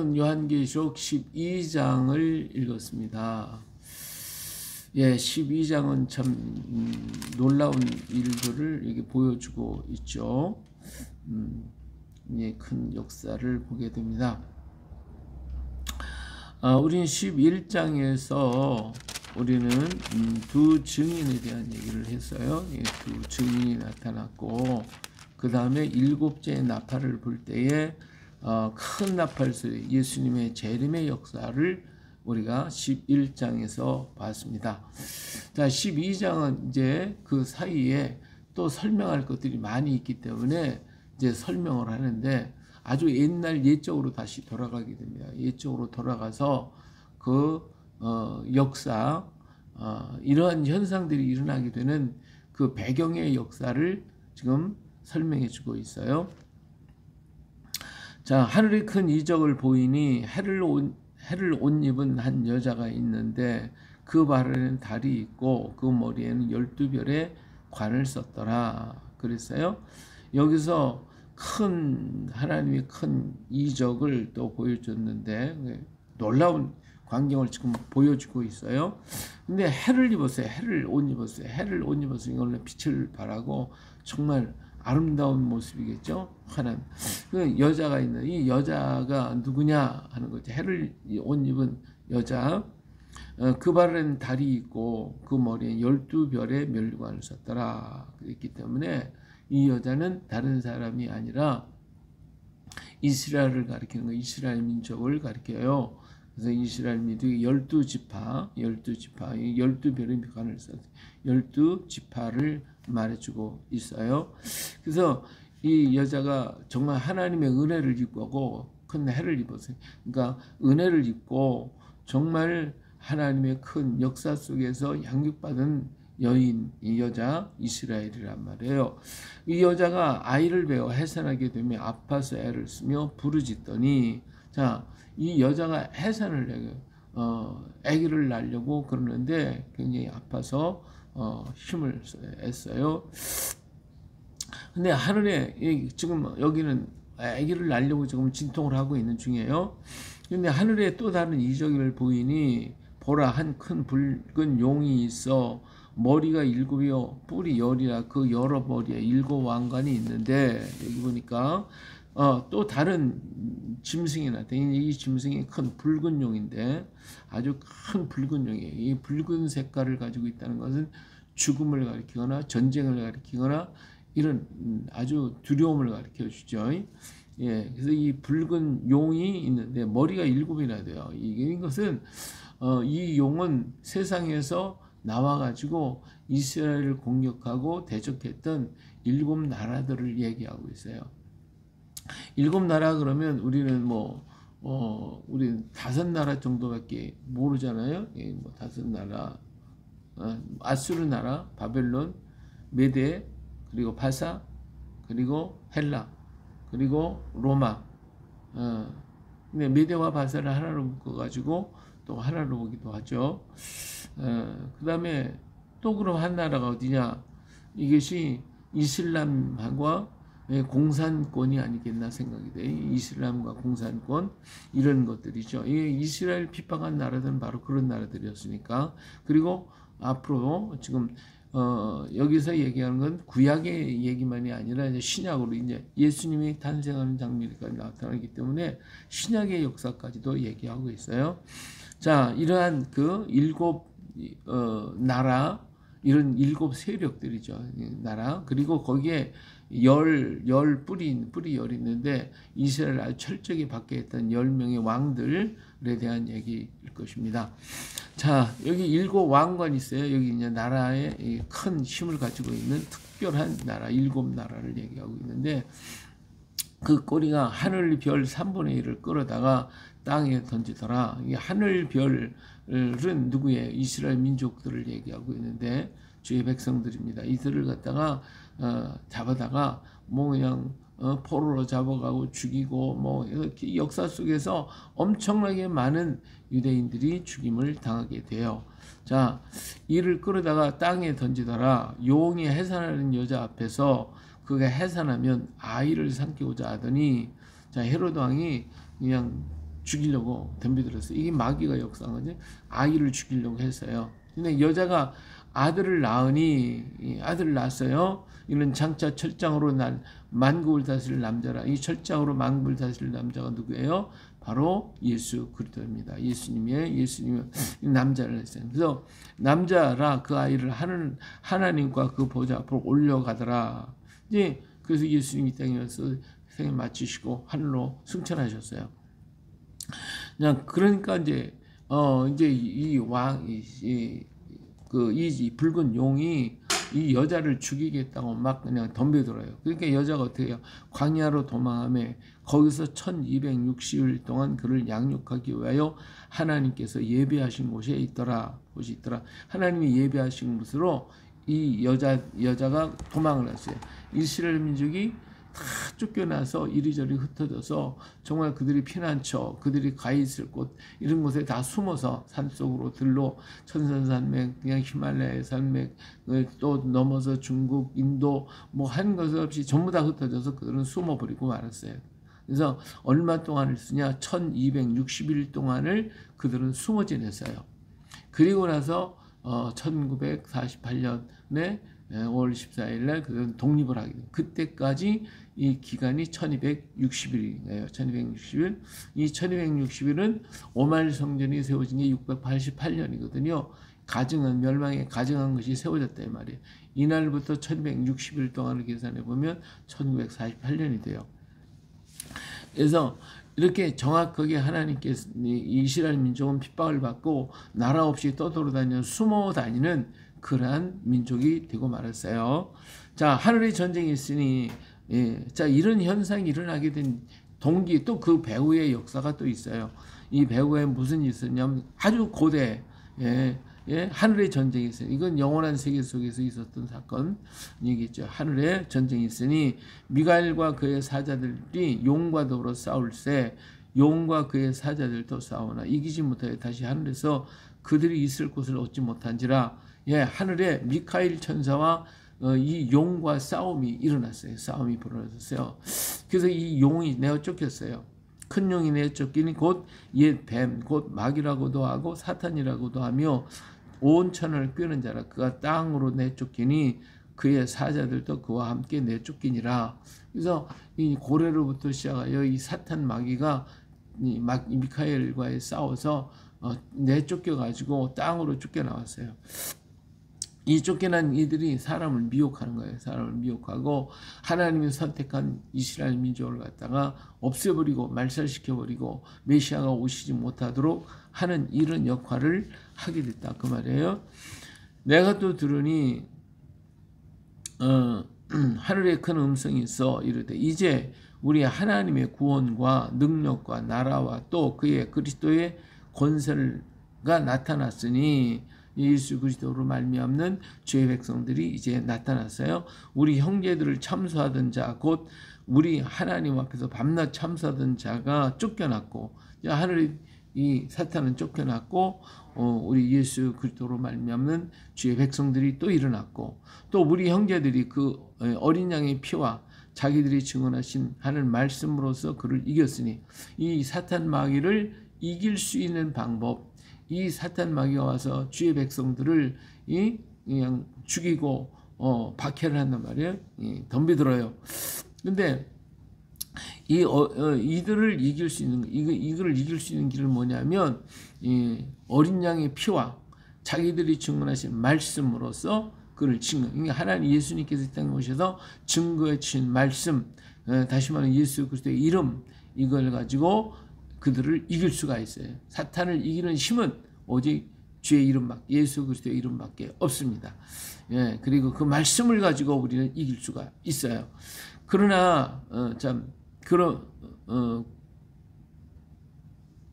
요한계시록 12장을 읽었습니다. 예, 12장은 참 놀라운 일들을 이렇게 보여주고 있죠. 예, 큰 역사를 보게 됩니다. 우리는 11장에서 우리는 두 증인에 대한 얘기를 했어요. 예, 두 증인이 나타났고 그 다음에 일곱째의 나팔을 불 때에 큰 나팔 소리, 예수님의 재림의 역사를 우리가 11장에서 봤습니다. 자, 12장은 이제 그 사이에 또 설명할 것들이 많이 있기 때문에 이제 설명을 하는데 아주 옛날 옛적으로 다시 돌아가게 됩니다. 옛적으로 돌아가서 그 역사, 이러한 현상들이 일어나게 되는 그 배경의 역사를 지금 설명해 주고 있어요. 자, 하늘에 큰 이적을 보이니 해를 옷 입은 한 여자가 있는데 그 발에는 달이 있고 그 머리에는 12별의 관을 썼더라 그랬어요. 여기서 하나님이 큰 이적을 또 보여줬는데 놀라운 광경을 지금 보여주고 있어요. 근데 해를 입었어요. 해를 옷 입었어요. 이걸로 빛을 발하고 정말 아름다운 모습이겠죠. 하나님. 그 여자가 있는 이 여자가 누구냐 하는 거죠. 해를 옷 입은 여자. 그 발에는 달이 있고 그 머리에 12별의 멸관을 썼더라. 그랬기 때문에 이 여자는 다른 사람이 아니라 이스라엘을 가리키는 거, 이스라엘 민족을 가리켜요. 그래서 이스라엘 민족이 12지파, 12별의 멸관을 썼어요. 12지파를 말해주고 있어요. 그래서 이 여자가 정말 하나님의 은혜를 입고 큰 해를 입었어요. 그러니까 은혜를 입고 정말 하나님의 큰 역사 속에서 양육받은 여인, 이 여자 이스라엘이란 말이에요. 이 여자가 아이를 배워 해산하게 되면 아파서 애를 쓰며 부르짖더니, 자, 이 여자가 해산을 내요. 아기를 낳으려고 그러는데 굉장히 아파서 힘을 애써요. 근데 하늘에 지금 여기는 아기를 낳으려고 지금 진통을 하고 있는 중이에요. 근데 하늘에 또 다른 이적을 보이니 보라, 한 큰 붉은 용이 있어 머리가 7이요 뿔이 10이라 그 여러 머리에 7 왕관이 있는데, 여기 보니까 또 다른 짐승이 나타나요. 이 짐승이 큰 붉은 용인데 아주 큰 붉은 용이에요. 이 붉은 색깔을 가지고 있다는 것은 죽음을 가리키거나 전쟁을 가리키거나 이런 아주 두려움을 가리켜 주죠. 예, 그래서 이 붉은 용이 있는데 머리가 7이나 돼요. 이것은 이 용은 세상에서 나와가지고 이스라엘을 공격하고 대적했던 7 나라들을 얘기하고 있어요. 7 나라 그러면 우리는 우리는 5 나라 정도밖에 모르잖아요. 예, 5 나라. 아수르 나라, 바벨론, 메데, 그리고 바사, 그리고 헬라, 그리고 로마. 근데 메데와 바사를 하나로 묶어가지고 또 하나로 보기도 하죠. 그 다음에 또 그럼 한 나라가 어디냐? 이것이 이슬람과 공산권이 아니겠나 생각이 돼요. 이슬람과 공산권 이런 것들이죠. 이스라엘 비판한 나라들은 바로 그런 나라들이었으니까. 그리고 앞으로 지금 여기서 얘기하는 건 구약의 얘기만이 아니라 이제 신약으로 이제 예수님이 탄생하는 장면까지 나타나기 때문에 신약의 역사까지도 얘기하고 있어요. 자, 이러한 그 7 나라, 이런 7 세력들이죠. 나라. 그리고 거기에 뿔이 10 있는데 이스라엘 아주 철저히 받게 했던 10명의 왕들에 대한 얘기일 것입니다. 자, 여기 7 왕관이 있어요. 여기 이제 나라에 큰 힘을 가지고 있는 특별한 나라, 7 나라를 얘기하고 있는데 그 꼬리가 하늘 별 3분의 1을 끌어다가 땅에 던지더라. 이 하늘 별은 누구예요? 이스라엘 민족들을 얘기하고 있는데 주의 백성들입니다. 이들을 갖다가 잡아다가 그냥 포로로 잡아가고 죽이고 이렇게 역사 속에서 엄청나게 많은 유대인들이 죽임을 당하게 돼요. 자, 이를 끌어다가 땅에 던지더라. 용이 해산하는 여자 앞에서 그가 해산하면 아이를 삼키고자 하더니, 자, 헤로드 왕이 그냥 죽이려고 덤벼들었어요. 이게 마귀가 역사한 거지. 아이를 죽이려고 했어요. 근데 여자가 아들을 낳으니 아들을 낳았어요. 이는 장차 철장으로 난 만국을 다스릴 남자라. 이 철장으로 만국을 다스릴 남자가 누구예요? 바로 예수 그리스도입니다. 예수님이 남자를 했어요. 그래서 남자라 그 아이를 하나님과 그 보좌 앞으로 올려가더라. 이제 그래서 예수님이 땅에 와서 생을 마치시고 하늘로 승천하셨어요. 그냥 그러니까 이제 이 붉은 용이 이 여자를 죽이겠다고 막 그냥 덤벼들어요. 그러니까 여자가 어떻게 해요? 광야로 도망하며 거기서 1260일 동안 그를 양육하기 위하여 하나님께서 예배하신 곳이 있더라. 하나님이 예배하신 곳으로 이 여자가 도망을 했어요. 이스라엘 민족이 다 쫓겨나서 이리저리 흩어져서 정말 그들이 피난처, 그들이 가 있을 곳 이런 곳에 다 숨어서 산속으로 들로 천산산맥, 그냥 히말라야 산맥, 또 넘어서 중국, 인도 뭐 한 것 없이 전부 다 흩어져서 그들은 숨어버리고 말았어요. 그래서 얼마 동안을 쓰냐? 1260일 동안을 그들은 숨어 지냈어요. 그리고 나서 1948년에 5월 14일 날 그들은 독립을 하게 돼요. 그때까지 이 기간이 1260일이에요. 1260일. 이 1260일은 오말 성전이 세워진 게 688년이거든요. 멸망에 가증한 것이 세워졌다 이 말이에요. 이날부터 1260일 동안을 계산해 보면 1948년이 돼요. 그래서 이렇게 정확하게 하나님께서 이스라엘 민족은 핍박을 받고 나라 없이 떠돌아다니는 숨어 다니는 그러한 민족이 되고 말았어요. 자, 하늘의 전쟁이 있으니 자, 이런 현상이 일어나게 된 동기, 또 그 배후의 역사가 또 있어요. 이 배후에 무슨 일이 있었냐면 아주 고대 하늘의 전쟁이 있어요. 이건 영원한 세계 속에서 있었던 사건이겠죠. 하늘의 전쟁이 있으니 미가엘과 그의 사자들이 용과 더불어 싸울세 용과 그의 사자들도 싸우나 이기지 못하여 다시 하늘에서 그들이 있을 곳을 얻지 못한지라. 하늘에 미카엘 천사와 이 용과 싸움이 일어났어요. 싸움이 벌어졌어요. 그래서 이 용이 내어 쫓겼어요. 큰 용이 내어 쫓기니 곧 옛 뱀, 곧 마귀라고도 하고 사탄이라고도 하며 온 천을 꿰는 자라. 그가 땅으로 내쫓기니 그의 사자들도 그와 함께 내쫓기니라. 그래서 이 고래로부터 시작하여 이 사탄 마귀가 미카엘과의 싸워서 내쫓겨 가지고 땅으로 쫓겨나왔어요. 이 쫓겨난 이들이 사람을 미혹하는 거예요. 사람을 미혹하고 하나님이 선택한 이스라엘 민족을 갖다가 없애버리고 말살시켜버리고 메시아가 오시지 못하도록 하는 이런 역할을 하게 됐다 그 말이에요. 내가 또 들으니 하늘에 큰 음성이 있어 이르되 이제 우리 하나님의 구원과 능력과 나라와 또 그의 그리스도의 권세가 나타났으니 예수 그리스도로 말미암는 죄의 백성들이 이제 나타났어요. 우리 형제들을 참수하던 자 곧 우리 하나님 앞에서 밤낮 참수하던 자가 쫓겨났고 하늘의 이 사탄은 쫓겨났고 우리 예수 그리스도로 말미암는 주의 백성들이 또 일어났고 또 우리 형제들이 그 어린 양의 피와 자기들이 증언하신 하는 말씀으로써 그를 이겼으니 이 사탄 마귀를 이길 수 있는 방법 이 사탄 마귀가 와서 주의 백성들을 그냥 죽이고 박해를 한단 말이에요. 덤비들어요. 근데 이들을 이길 수 있는 이들을 이길 수 있는 길은 뭐냐면 어린 양의 피와 자기들이 증언하신 말씀으로써 그를 증거. 그러니까 하나님 예수님께서 이 땅에 오셔서 증거해 주신 말씀, 다시 말하면 예수 그리스도의 이름 이걸 가지고 그들을 이길 수가 있어요. 사탄을 이기는 힘은 오직 주의 이름밖에 예수 그리스도의 이름밖에 없습니다. 그리고 그 말씀을 가지고 우리는 이길 수가 있어요. 그러나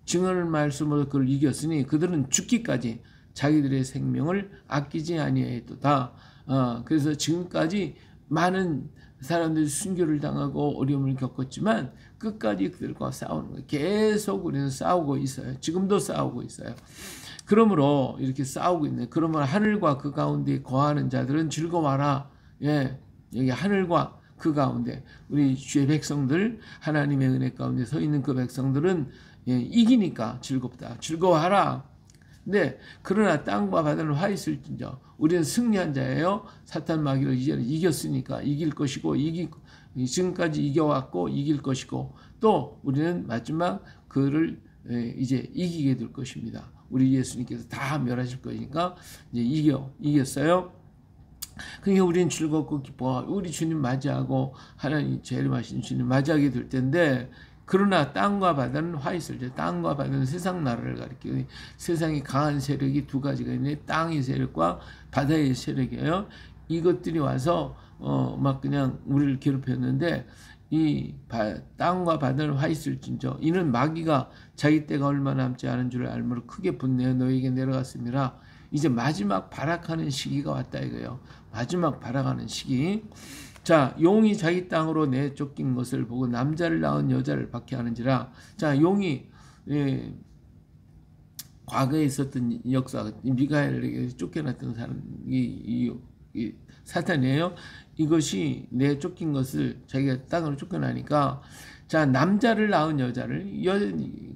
증언의 말씀으로 그를 이겼으니 그들은 죽기까지 자기들의 생명을 아끼지 아니하였도다. 그래서 지금까지 많은 사람들이 순교를 당하고 어려움을 겪었지만 끝까지 그들과 싸우는 거예요. 계속 우리는 싸우고 있어요. 지금도 싸우고 있어요. 그러므로 이렇게 싸우고 있네. 그러면 하늘과 그 가운데 거하는 자들은 즐거워하라. 여기 하늘과 그 가운데 우리 주의 백성들 하나님의 은혜 가운데 서 있는 그 백성들은 예, 이기니까 즐겁다. 즐거워하라. 네, 그러나 땅과 바다는 화 있을진저 우리는 승리한 자예요. 사탄 마귀를 이제는 이겼으니까 이길 것이고 지금까지 이겨왔고 이길 것이고 또 우리는 마지막 그를 이제 이기게 될 것입니다. 우리 예수님께서 다 멸하실 거니까 이제 이겼어요. 그러니까 우리는 즐겁고 기뻐 우리 주님 맞이하고 하나님 재림하신 주님 맞이하게 될 텐데 그러나 땅과 바다는 화 있을 때 땅과 바다는 세상 나라를 가리키고 세상이 강한 세력이 두 가지가 있는데 땅의 세력과 바다의 세력이에요. 이것들이 와서 막 그냥 우리를 괴롭혔는데 땅과 바다는 화 있을진저 이는 마귀가 자기 때가 얼마 남지 않은 줄 알므로 크게 분내어 너에게 내려갔습니다. 이제 마지막 발악하는 시기가 왔다 이거예요. 마지막 발악하는 시기. 자, 용이 자기 땅으로 내쫓긴 것을 보고 남자를 낳은 여자를 박해하는지라. 자, 용이 과거에 있었던 역사, 미가엘에게 쫓겨났던 사람이 사탄이에요. 이것이 내쫓긴 것을 자기가 땅으로 쫓겨나니까 자, 남자를 낳은 여자를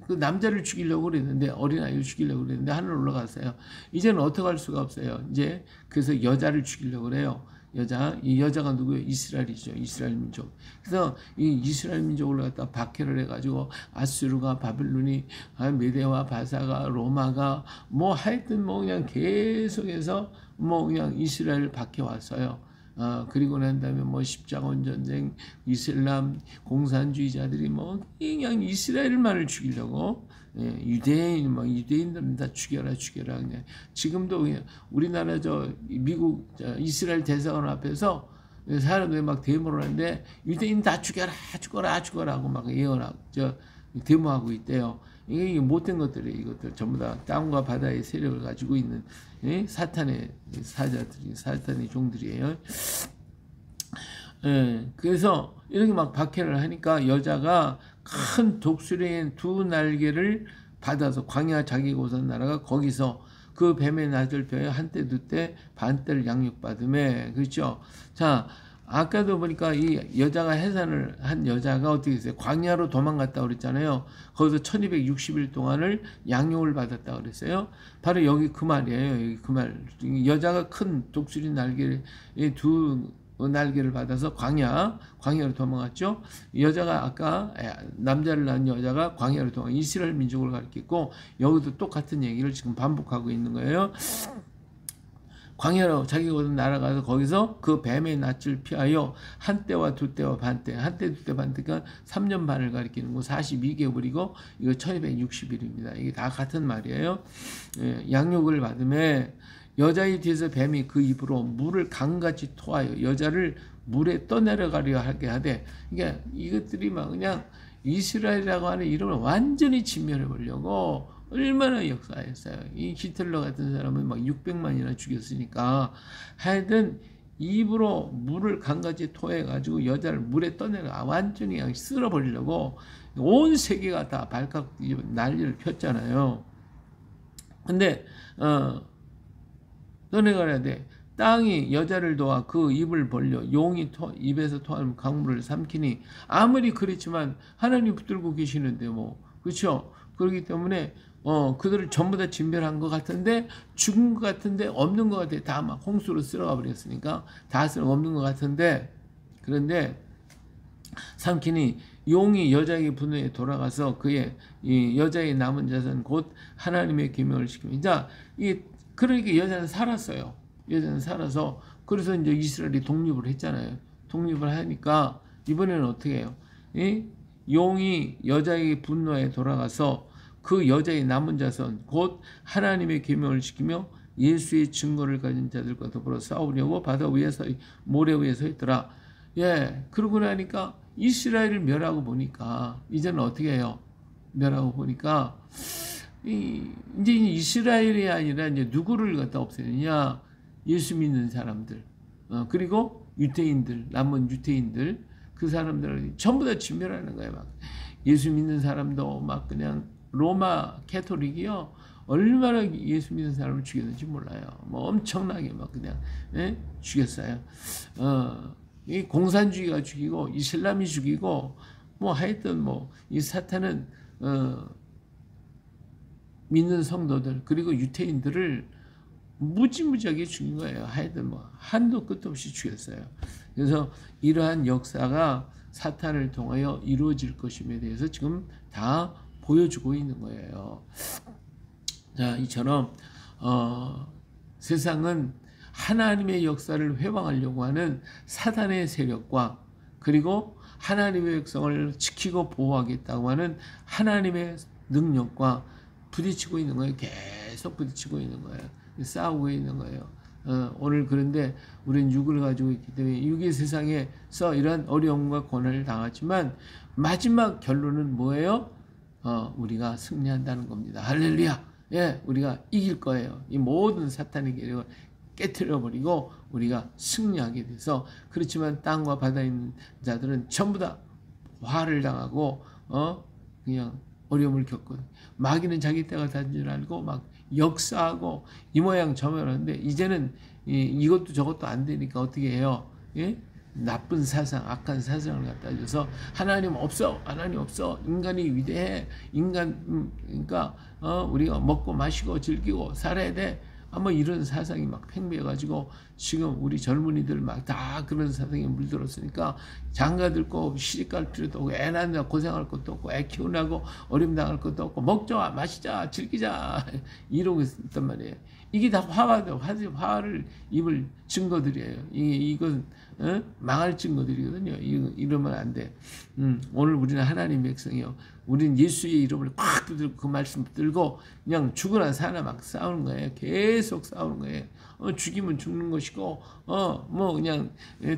그 남자를 죽이려고 그랬는데 어린아이를 죽이려고 그랬는데 하늘 올라갔어요. 이제는 어떻게 할 수가 없어요. 이제 그래서 여자를 죽이려고 그래요. 이 여자가 누구예요? 이스라엘이죠. 이스라엘 민족. 그래서 이 이스라엘 민족을 갖다 박해를 해가지고 아수르가 바벨론이 메대와 바사가 로마가 뭐 하여튼 뭐 그냥 계속해서 뭐 그냥 이스라엘을 박해 왔어요. 그리고 난 다음에 뭐 십자군 전쟁, 이슬람 공산주의자들이 뭐 그냥 이스라엘만을 죽이려고 유대인들은 다 죽여라 그냥 지금도 그냥 우리나라 미국 이스라엘 대사관 앞에서 사람들이 막 데모를 하는데 유대인 다 죽여라 하고 막 예언하고 데모하고 있대요. 이게 못된 것들이에요. 이것들 전부 다 땅과 바다의 세력을 가지고 있는 사탄의 사자들이 사탄의 종들이에요. 그래서 이렇게 막 박해를 하니까 여자가 큰 독수리의 두 날개를 받아서 광야 자기 고선 나라가 거기서 그 뱀의 낯을 펴여 한때 두때 반때를 양육받음에 그렇죠. 자, 아까도 보니까 이 여자가 해산을 한 여자가 어떻게 됐어요? 광야로 도망갔다 그랬잖아요. 거기서 1260일 동안을 양육을 받았다 그랬어요. 바로 여기 그 말이에요. 여기 그 말. 여자가 큰 독수리 날개를 두 날개를 받아서 광야로 도망갔죠. 여자가 아까 남자를 낳은 여자가 광야로 도망 이스라엘 민족을 가리켰고 여기도 똑같은 얘기를 지금 반복하고 있는 거예요. 광야로 자기가 오던 날아가서 거기서 그 뱀의 낯을 피하여 한때와 두때와 반때, 한때 두때 반때가 3년 반을 가리키는 거 42개월이고 이거 1260일입니다. 이게 다 같은 말이에요. 양육을 받음에 여자의 뒤에서 뱀이 그 입으로 물을 강같이 토하여 여자를 물에 떠내려가려 하게 하되 그러니까 이것들이 막 그냥 이스라엘이라고 하는 이름을 완전히 진멸해 보려고 얼마나 역사했어요. 이 히틀러 같은 사람은 막 600만이나 죽였으니까 하여튼 입으로 물을 강같이 토해가지고 여자를 물에 떠내려 완전히 그냥 쓸어버리려고 온 세계가 다 발칵 난리를 폈잖아요. 근데 너네가 해야 돼. 땅이 여자를 도와 그 입을 벌려 용이 입에서 토하는 강물을 삼키니 아무리 그렇지만 하나님 붙들고 계시는데 뭐 그렇죠. 그렇기 때문에 그들을 전부 다 진멸한 것 같은데 죽은 것 같은데 없는 것 같아. 다 막 홍수로 쓸어가 버렸으니까 다 없는 것 같은데 그런데 삼키니 용이 여자에게 분노에 돌아가서 그의 이 여자의 남은 자손 곧 하나님의 계명을 지킵니다. 자, 그러니까 여자는 살았어요. 여자는 살아서 그래서 이제 이스라엘이 독립을 했잖아요. 독립을 하니까 이번에는 어떻게 해요? 용이 여자에게 분노에 돌아가서 그 여자의 남은 자손 곧 하나님의 계명을 지키며 예수의 증거를 가진 자들과 더불어 싸우려고 바다 위에서 모래 위에 서 있더라. 그러고 나니까 이스라엘을 멸하고 보니까 이제는 어떻게 해요? 멸하고 보니까 이제 이스라엘이 아니라 이제 누구를 갖다 없애느냐? 예수 믿는 사람들, 그리고 유대인들, 남은 유대인들, 그 사람들을 전부 다 진멸하는 거예요. 막 예수 믿는 사람도 막 그냥 로마 캐토릭이요. 얼마나 예수 믿는 사람을 죽였는지 몰라요. 뭐 엄청나게 막 그냥 죽였어요. 이 공산주의가 죽이고 이슬람이 죽이고 뭐 하여튼 뭐 이 사탄은 믿는 성도들 그리고 유태인들을 무지무지하게 죽인 거예요. 하여튼 뭐 한도 끝도 없이 죽였어요. 그래서 이러한 역사가 사탄을 통하여 이루어질 것임에 대해서 지금 다 보여주고 있는 거예요. 자, 이처럼 세상은 하나님의 역사를 회방하려고 하는 사단의 세력과 그리고 하나님의 백성을 지키고 보호하겠다고 하는 하나님의 능력과 부딪히고 있는 거예요. 계속 부딪히고 있는 거예요. 싸우고 있는 거예요. 오늘 그런데 우리는 육을 가지고 있기 때문에 육의 세상에서 이러한 어려움과 고난을 당하지만 마지막 결론은 뭐예요? 우리가 승리한다는 겁니다. 할렐루야! 예, 우리가 이길 거예요. 이 모든 사탄의 계략을 깨트려버리고 우리가 승리하게 돼서, 그렇지만 땅과 바다에 있는 자들은 전부 다 화를 당하고 그냥 어려움을 겪고, 마귀는 자기 때가 단 줄 알고 막 역사하고 이 모양 저 모양 하는데, 이제는 이것도 저것도 안 되니까 어떻게 해요? 예? 나쁜 사상, 악한 사상을 갖다 줘서 하나님 없어, 하나님 없어, 인간이 위대해, 인간 그러니까 우리가 먹고 마시고 즐기고 살아야 돼. 뭐 이런 사상이 막 팽배해가지고 지금 우리 젊은이들 막 다 그런 사상에 물들었으니까 장가들 거 시집갈 필요도 없고, 애 낳는다 고생할 것도 없고, 애 키우라고 어려움 당할 것도 없고, 먹자 마시자 즐기자 이러고 있단 말이에요. 이게 다 화를 입을 증거들이에요. 이건 망할 증거들이거든요. 이러면 안 돼. 오늘 우리는 하나님 백성이요. 우리는 예수의 이름을 꽉 붙들고 그 말씀 붙들고 그냥 죽으나 사나 막 싸우는 거예요. 계속 싸우는 거예요. 죽이면 죽는 것이고, 뭐 그냥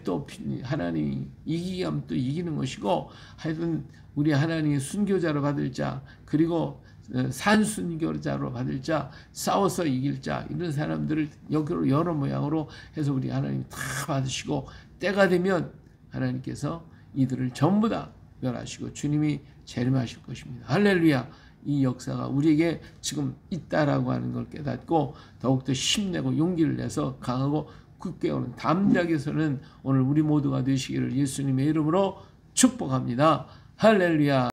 또 하나님이 이기게 하면 또 이기는 것이고, 하여튼 우리 하나님의 순교자로 받을 자, 그리고 산순교자로 받을 자, 싸워서 이길 자, 이런 사람들을 여러 모양으로 해서 우리 하나님 다 받으시고, 때가 되면 하나님께서 이들을 전부 다 멸하시고 주님이 재림하실 것입니다. 할렐루야. 이 역사가 우리에게 지금 있다라고 하는 걸 깨닫고 더욱더 힘내고 용기를 내서 강하고 굳게 오는 담대하게 서는 오늘 우리 모두가 되시기를 예수님의 이름으로 축복합니다. 할렐루야.